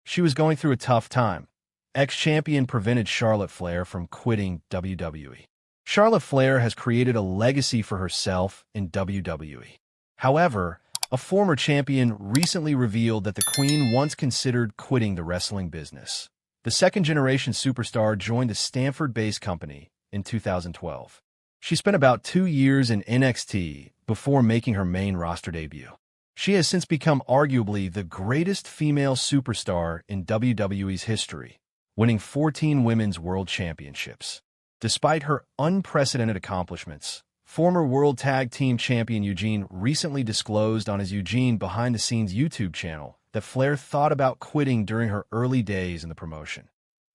She was going through a tough time. Ex-champion prevented Charlotte Flair from quitting WWE. Charlotte Flair has created a legacy for herself in WWE. However, a former champion recently revealed that the Queen once considered quitting the wrestling business. The second-generation superstar joined a Stanford-based company in 2012. She spent about 2 years in NXT before making her main roster debut. She has since become arguably the greatest female superstar in WWE's history, winning 14 Women's World Championships. Despite her unprecedented accomplishments, former World Tag Team Champion Eugene recently disclosed on his Eugene behind-the-scenes YouTube channel that Flair thought about quitting during her early days in the promotion.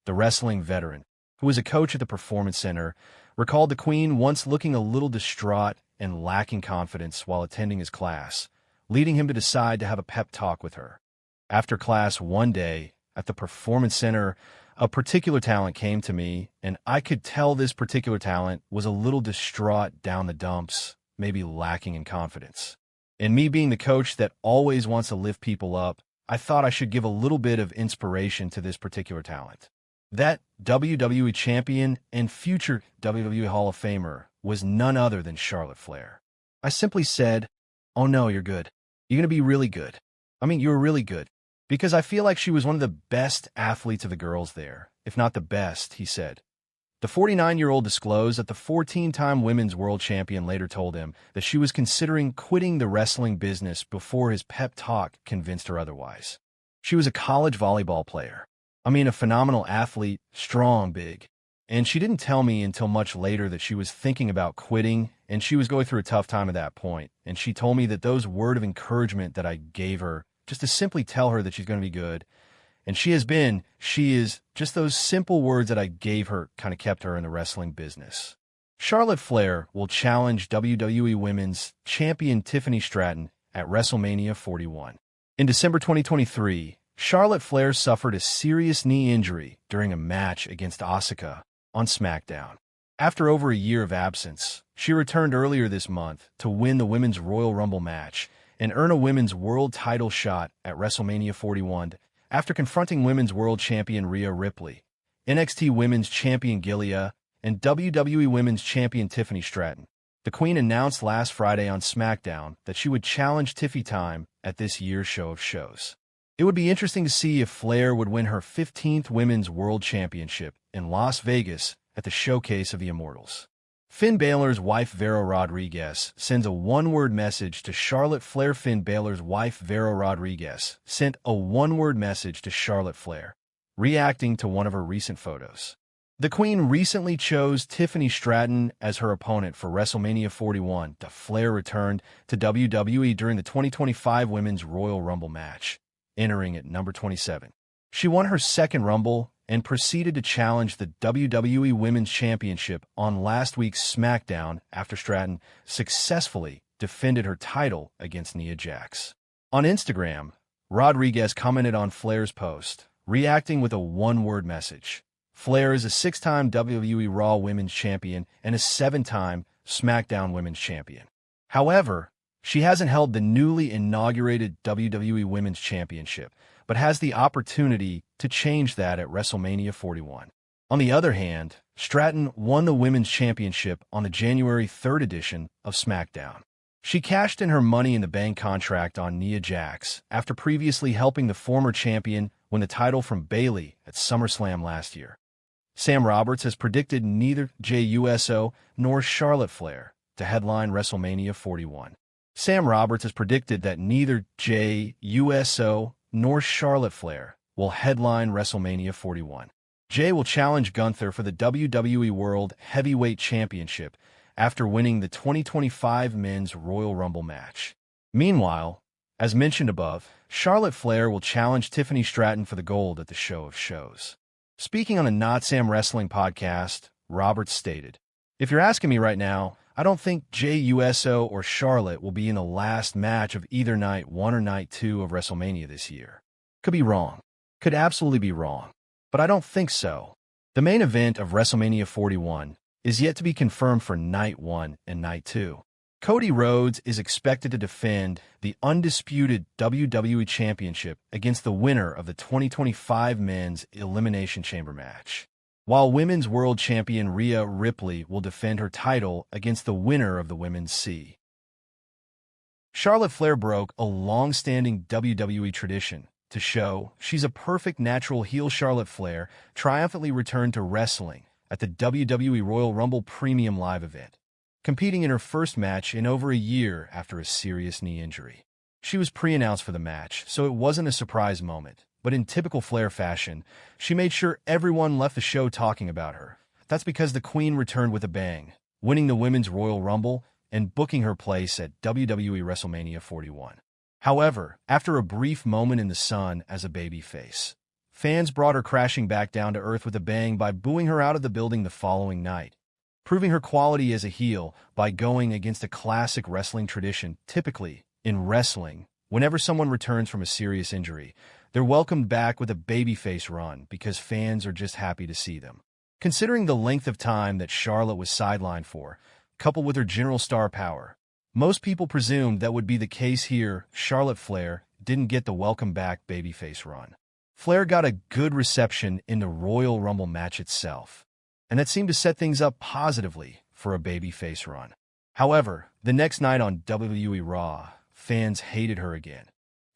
The wrestling veteran, who was a coach at the Performance Center, recalled the Queen once looking a little distraught and lacking confidence while attending his class, leading him to decide to have a pep talk with her. After class one day at the Performance Center, a particular talent came to me, and I could tell this particular talent was a little distraught down the dumps, maybe lacking in confidence. And me being the coach that always wants to lift people up, I thought I should give a little bit of inspiration to this particular talent. That WWE champion and future WWE Hall of Famer was none other than Charlotte Flair. I simply said, "Oh no, you're good. You're going to be really good. I mean, you're really good." Because I feel like she was one of the best athletes of the girls there, if not the best, he said. The 49-year-old disclosed that the 14-time Women's World Champion later told him that she was considering quitting the wrestling business before his pep talk convinced her otherwise. She was a college volleyball player. I mean, a phenomenal athlete, strong, big. And she didn't tell me until much later that she was thinking about quitting, and she was going through a tough time at that point. And she told me that those words of encouragement that I gave her, just to simply tell her that she's going to be good, and she is, just those simple words that I gave her kind of kept her in the wrestling business. Charlotte Flair will challenge WWE Women's Champion Tiffany Straton at Wrestlemania 41. In December 2023, Charlotte Flair suffered a serious knee injury during a match against Asuka on Smackdown. After over a year of absence, she returned earlier this month to win the Women's Royal Rumble match and earn a Women's World title shot at WrestleMania 41 after confronting Women's World Champion Rhea Ripley, NXT Women's Champion Gelia, and WWE Women's Champion Tiffany Straton. The Queen announced last Friday on Smackdown that she would challenge Tiffy time at this year's show of shows. It would be interesting to see if Flair would win her 15th Women's World Championship in Las Vegas at the Showcase of the Immortals. Finn Balor's wife Vero Rodriguez sends a one-word message to Charlotte Flair. Finn Balor's wife Vero Rodriguez sent a one-word message to Charlotte Flair, reacting to one of her recent photos. The Queen recently chose Tiffany Straton as her opponent for WrestleMania 41. Flair returned to WWE during the 2025 Women's Royal Rumble match, entering at number 27. She won her second Rumble and proceeded to challenge the WWE Women's Championship on last week's SmackDown after Straton successfully defended her title against Nia Jax. On Instagram, Rodriguez commented on Flair's post, reacting with a one-word message. Flair is a 6-time WWE Raw Women's Champion and a 7-time SmackDown Women's Champion. However, she hasn't held the newly inaugurated WWE Women's Championship, but has the opportunity to change that at WrestleMania 41. On the other hand, Straton won the Women's Championship on the January 3rd edition of SmackDown. She cashed in her Money in the Bank contract on Nia Jax after previously helping the former champion win the title from Bayley at SummerSlam last year. Sam Roberts has predicted neither Jey Uso nor Charlotte Flair to headline WrestleMania 41. Sam Roberts has predicted that neither Jey Uso nor Charlotte Flair will headline WrestleMania 41. Jey will challenge Gunther for the WWE World Heavyweight Championship after winning the 2025 Men's Royal Rumble match. Meanwhile, as mentioned above, Charlotte Flair will challenge Tiffany Straton for the gold at the Show of Shows. Speaking on a Not Sam Wrestling podcast, Roberts stated, "If you're asking me right now, I don't think Jey Uso or Charlotte will be in the last match of either night 1 or night 2 of WrestleMania this year. Could be wrong. Could absolutely be wrong. But I don't think so. The main event of WrestleMania 41 is yet to be confirmed for night 1 and night 2. Cody Rhodes is expected to defend the undisputed WWE Championship against the winner of the 2025 Men's Elimination Chamber match, while Women's World Champion Rhea Ripley will defend her title against the winner of the Women's C. Charlotte Flair broke a long-standing WWE tradition to show she's a perfect natural heel. Charlotte Flair triumphantly returned to wrestling at the WWE Royal Rumble Premium Live event, competing in her first match in over a year after a serious knee injury. She was pre-announced for the match, so it wasn't a surprise moment, but in typical Flair fashion, she made sure everyone left the show talking about her. That's because the Queen returned with a bang, winning the Women's Royal Rumble and booking her place at WWE Wrestlemania 41. However, after a brief moment in the sun as a babyface, fans brought her crashing back down to earth with a bang by booing her out of the building the following night, proving her quality as a heel by going against a classic wrestling tradition. Typically, in wrestling, whenever someone returns from a serious injury, they're welcomed back with a babyface run because fans are just happy to see them. Considering the length of time that Charlotte was sidelined for, coupled with her general star power, most people presumed that would be the case here. Charlotte Flair didn't get the welcome back babyface run. Flair got a good reception in the Royal Rumble match itself, and that seemed to set things up positively for a babyface run. However, the next night on WWE Raw, fans hated her again,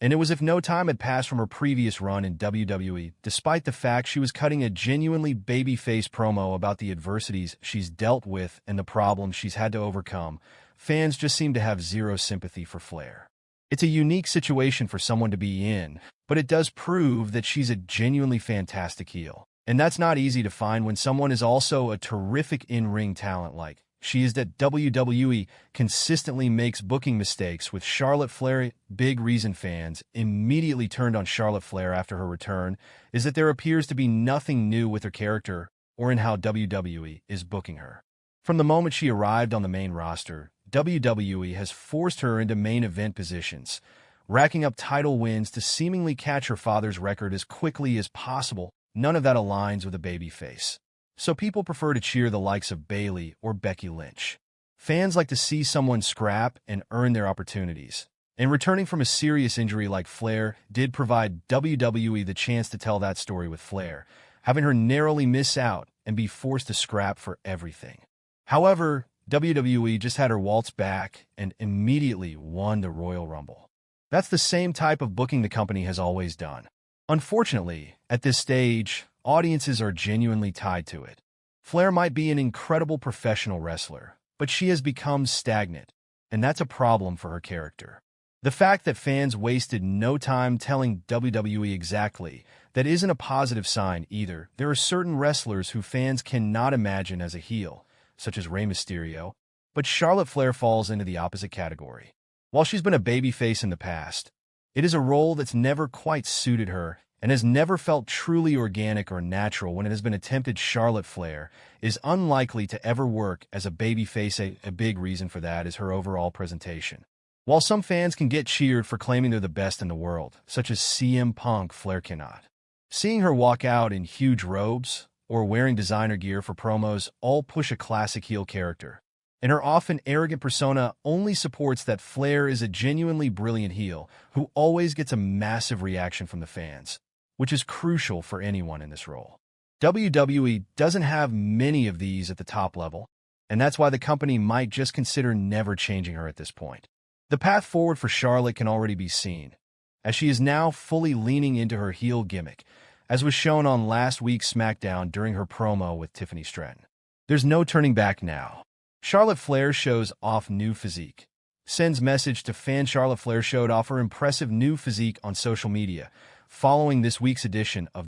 and it was as if no time had passed from her previous run in WWE, despite the fact she was cutting a genuinely babyface promo about the adversities she's dealt with and the problems she's had to overcome. Fans just seem to have zero sympathy for Flair. It's a unique situation for someone to be in, but it does prove that she's a genuinely fantastic heel. And that's not easy to find when someone is also a terrific in-ring talent like she is. That WWE consistently makes booking mistakes with Charlotte Flair. Big reason fans immediately turned on Charlotte Flair after her return is that there appears to be nothing new with her character or in how WWE is booking her. From the moment she arrived on the main roster, WWE has forced her into main event positions, racking up title wins to seemingly catch her father's record as quickly as possible. None of that aligns with a babyface, so people prefer to cheer the likes of Bayley or Becky Lynch. Fans like to see someone scrap and earn their opportunities, and returning from a serious injury like Flair did provide WWE the chance to tell that story with Flair, having her narrowly miss out and be forced to scrap for everything. However, WWE just had her waltz back and immediately won the Royal Rumble. That's the same type of booking the company has always done. Unfortunately, at this stage, audiences are genuinely tied to it. Flair might be an incredible professional wrestler, but she has become stagnant, and that's a problem for her character. The fact that fans wasted no time telling WWE exactly that isn't a positive sign either. There are certain wrestlers who fans cannot imagine as a heel, such as Rey Mysterio, but Charlotte Flair falls into the opposite category. While she's been a babyface in the past, it is a role that's never quite suited her and has never felt truly organic or natural when it has been attempted. Charlotte Flair is unlikely to ever work as a babyface. A big reason for that is her overall presentation. While some fans can get cheered for claiming they're the best in the world, such as CM Punk, Flair cannot. Seeing her walk out in huge robes or wearing designer gear for promos all push a classic heel character, and her often arrogant persona only supports that Flair is a genuinely brilliant heel who always gets a massive reaction from the fans, which is crucial for anyone in this role. WWE doesn't have many of these at the top level, and that's why the company might just consider never changing her at this point. The path forward for Charlotte can already be seen, as she is now fully leaning into her heel gimmick, as was shown on last week's Smackdown during her promo with Tiffany Straton. There's no turning back now. Charlotte Flair shows off new physique. Sends message to fans. Charlotte Flair showed off her impressive new physique on social media, following this week's edition of